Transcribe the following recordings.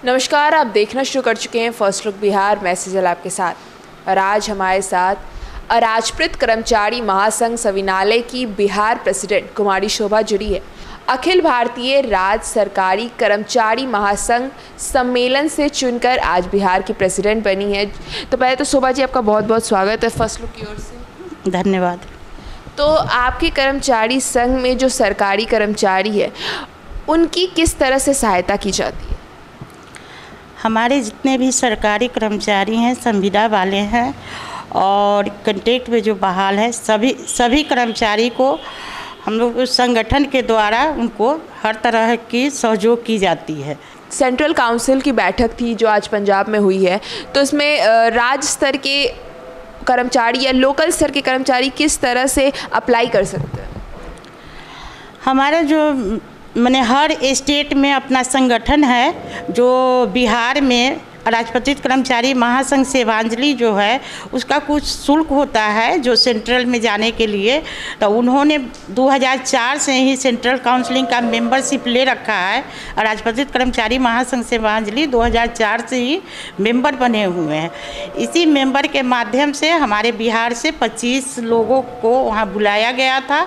नमस्कार, आप देखना शुरू कर चुके हैं फर्स्ट लुक बिहार। मैं सिजल आपके साथ और आज हमारे साथ अराजपत्रित कर्मचारी महासंघ संविनालय की बिहार प्रेसिडेंट कुमारी शोभा जुड़ी है। अखिल भारतीय राज्य सरकारी कर्मचारी महासंघ सम्मेलन से चुनकर आज बिहार की प्रेसिडेंट बनी है। तो पहले तो शोभा जी, आपका बहुत बहुत स्वागत है फर्स्ट लुक की ओर से। धन्यवाद। तो आपके कर्मचारी संघ में जो सरकारी कर्मचारी है उनकी किस तरह से सहायता की जाती है? हमारे जितने भी सरकारी कर्मचारी हैं, संविदा वाले हैं और कंट्रैक्ट में जो बहाल है, सभी कर्मचारी को हम लोग संगठन के द्वारा उनको हर तरह की सहयोग की जाती है। सेंट्रल काउंसिल की बैठक थी जो आज पंजाब में हुई है, तो इसमें राज्य स्तर के कर्मचारी या लोकल स्तर के कर्मचारी किस तरह से अप्लाई कर सकते हैं? हमारा जो माने हर स्टेट में अपना संगठन है। जो बिहार में अराजपत्रित कर्मचारी महासंघ सेवांजलि जो है उसका कुछ शुल्क होता है जो सेंट्रल में जाने के लिए, तो उन्होंने 2004 से ही सेंट्रल काउंसिलिंग का मेंबरशिप ले रखा है। अराजपत्रित कर्मचारी महासंघ सेवांजलि 2004 से ही मेंबर बने हुए हैं। इसी मेंबर के माध्यम से हमारे बिहार से 25 लोगों को वहाँ बुलाया गया था।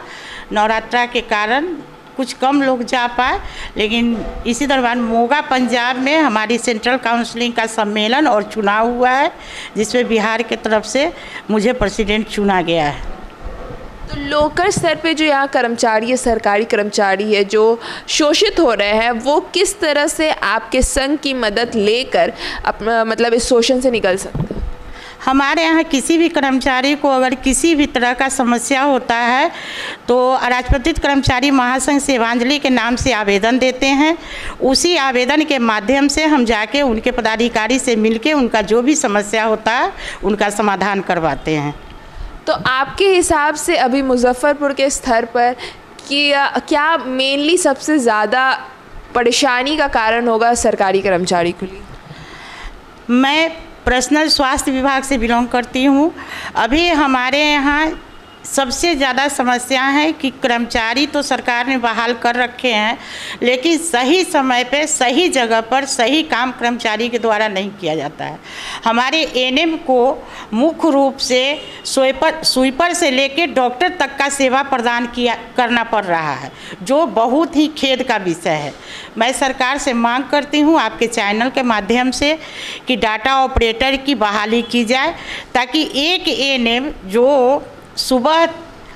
नवरात्रा के कारण कुछ कम लोग जा पाए, लेकिन इसी दौरान मोगा पंजाब में हमारी सेंट्रल काउंसिलिंग का सम्मेलन और चुनाव हुआ है, जिसमें बिहार के तरफ से मुझे प्रेसिडेंट चुना गया है। तो लोकल स्तर पे जो यहाँ कर्मचारी है, सरकारी कर्मचारी है जो शोषित हो रहे हैं, वो किस तरह से आपके संघ की मदद लेकर अपना मतलब इस शोषण से निकल सकते हैं? हमारे यहाँ किसी भी कर्मचारी को अगर किसी भी तरह का समस्या होता है तो अराजपत्रित कर्मचारी महासंघ सेवांजलि के नाम से आवेदन देते हैं। उसी आवेदन के माध्यम से हम जाके उनके पदाधिकारी से मिलके उनका जो भी समस्या होता है उनका समाधान करवाते हैं। तो आपके हिसाब से अभी मुजफ्फरपुर के स्तर पर क्या मेनली सबसे ज़्यादा परेशानी का कारण होगा सरकारी कर्मचारी के लिए? मैं पर्सनल स्वास्थ्य विभाग से बिलोंग करती हूँ। अभी हमारे यहाँ सबसे ज़्यादा समस्या है कि कर्मचारी तो सरकार ने बहाल कर रखे हैं, लेकिन सही समय पे सही जगह पर सही काम कर्मचारी के द्वारा नहीं किया जाता है। हमारे एनएम को मुख्य रूप से स्वीपर से लेकर डॉक्टर तक का सेवा प्रदान करना पड़ रहा है, जो बहुत ही खेद का विषय है। मैं सरकार से मांग करती हूँ आपके चैनल के माध्यम से कि डाटा ऑपरेटर की बहाली की जाए, ताकि एक एनएम जो सुबह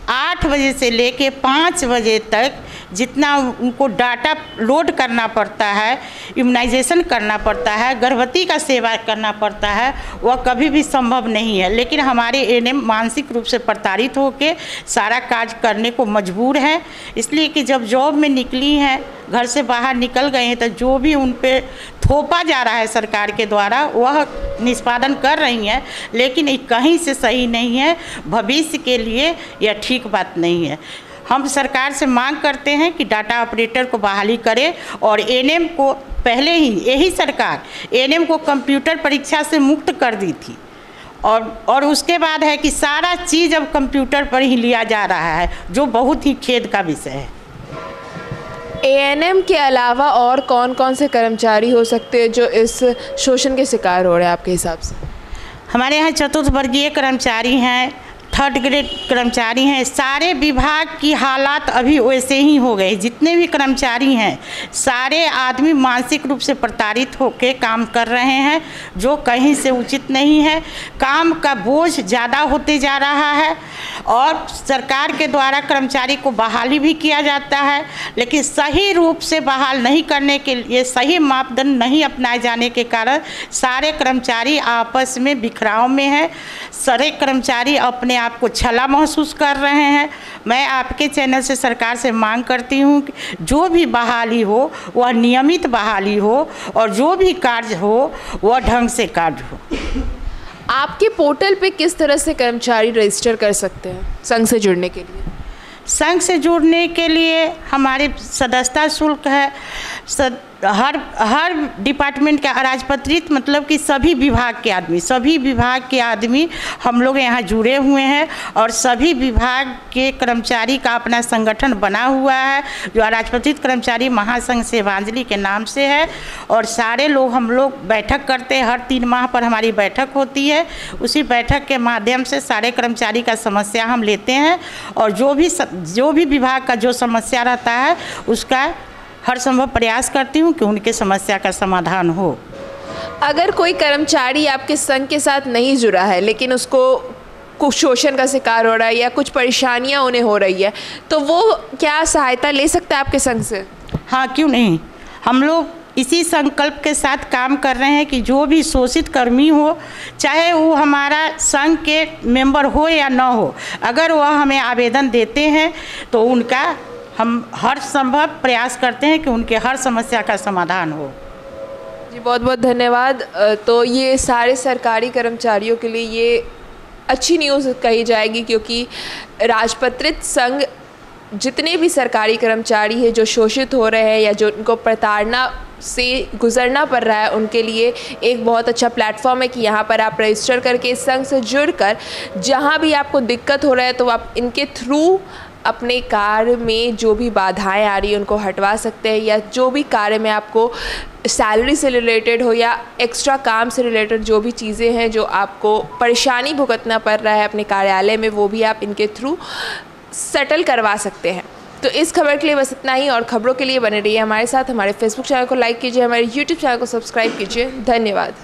8 बजे से लेके 5 बजे तक जितना उनको डाटा लोड करना पड़ता है, इम्यूनाइजेशन करना पड़ता है, गर्भवती का सेवा करना पड़ता है, वह कभी भी संभव नहीं है। लेकिन हमारे एनएम मानसिक रूप से प्रताड़ित होकर सारा कार्य करने को मजबूर हैं, इसलिए कि जब जॉब में निकली हैं, घर से बाहर निकल गए हैं, तो जो भी उन पे थोपा जा रहा है सरकार के द्वारा वह निष्पादन कर रही हैं, लेकिन ये कहीं से सही नहीं है। भविष्य के लिए यह ठीक बात नहीं है। हम सरकार से मांग करते हैं कि डाटा ऑपरेटर को बहाली करे और एनएम को पहले ही यही सरकार एनएम को कंप्यूटर परीक्षा से मुक्त कर दी थी और उसके बाद है कि सारा चीज़ अब कंप्यूटर पर ही लिया जा रहा है, जो बहुत ही खेद का विषय है। एएनएम के अलावा और कौन कौन से कर्मचारी हो सकते हैं जो इस शोषण के शिकार हो रहे हैं आपके हिसाब से? हमारे यहाँ चतुर्थ वर्गीय कर्मचारी हैं, थर्ड ग्रेड कर्मचारी हैं। सारे विभाग की हालात अभी वैसे ही हो गए। जितने भी कर्मचारी हैं सारे आदमी मानसिक रूप से प्रताड़ित होकर काम कर रहे हैं, जो कहीं से उचित नहीं है। काम का बोझ ज़्यादा होते जा रहा है और सरकार के द्वारा कर्मचारी को बहाली भी किया जाता है, लेकिन सही रूप से बहाल नहीं करने के लिए सही मापदंड नहीं अपनाए जाने के कारण सारे कर्मचारी आपस में बिखराव में हैं। सारे कर्मचारी अपने आप को छला महसूस कर रहे हैं। मैं आपके चैनल से सरकार से मांग करती हूँ कि जो भी बहाली हो वह नियमित बहाली हो और जो भी कार्य हो वह ढंग से कार्य हो। आपके पोर्टल पे किस तरह से कर्मचारी रजिस्टर कर सकते हैं संघ से जुड़ने के लिए? संघ से जुड़ने के लिए हमारे सदस्यता शुल्क है। हर डिपार्टमेंट के अराजपत्रित मतलब कि सभी विभाग के आदमी हम लोग यहाँ जुड़े हुए हैं और सभी विभाग के कर्मचारी का अपना संगठन बना हुआ है जो अराजपत्रित कर्मचारी महासंघ सेवांजलि के नाम से है। और सारे लोग हम लोग बैठक करते हैं, हर 3 माह पर हमारी बैठक होती है। उसी बैठक के माध्यम से सारे कर्मचारी का समस्या हम लेते हैं और जो भी विभाग का जो समस्या रहता है उसका हर संभव प्रयास करती हूँ कि उनके समस्या का समाधान हो। अगर कोई कर्मचारी आपके संघ के साथ नहीं जुड़ा है लेकिन उसको कुछ शोषण का शिकार हो रहा है या कुछ परेशानियां उन्हें हो रही है, तो वो क्या सहायता ले सकता है आपके संघ से? हाँ, क्यों नहीं। हम लोग इसी संकल्प के साथ काम कर रहे हैं कि जो भी शोषित कर्मी हो, चाहे वो हमारा संघ के मेंबर हो या ना हो, अगर वह हमें आवेदन देते हैं तो उनका हम हर संभव प्रयास करते हैं कि उनके हर समस्या का समाधान हो। जी, बहुत बहुत धन्यवाद। तो ये सारे सरकारी कर्मचारियों के लिए ये अच्छी न्यूज़ कही जाएगी, क्योंकि राजपत्रित संघ जितने भी सरकारी कर्मचारी हैं जो शोषित हो रहे हैं या जो उनको प्रताड़ना से गुजरना पड़ रहा है, उनके लिए एक बहुत अच्छा प्लेटफॉर्म है कि यहाँ पर आप रजिस्टर करके इस संघ से जुड़कर जहाँ भी आपको दिक्कत हो रहा है तो आप इनके थ्रू अपने कार्य में जो भी बाधाएं आ रही हैं उनको हटवा सकते हैं, या जो भी कार्य में आपको सैलरी से रिलेटेड हो या एक्स्ट्रा काम से रिलेटेड जो भी चीज़ें हैं जो आपको परेशानी भुगतना पड़ रहा है अपने कार्यालय में, वो भी आप इनके थ्रू सेटल करवा सकते हैं। तो इस खबर के लिए बस इतना ही, और खबरों के लिए बने रहिए हमारे साथ। हमारे फेसबुक चैनल को लाइक कीजिए, हमारे यूट्यूब चैनल को सब्सक्राइब कीजिए। धन्यवाद।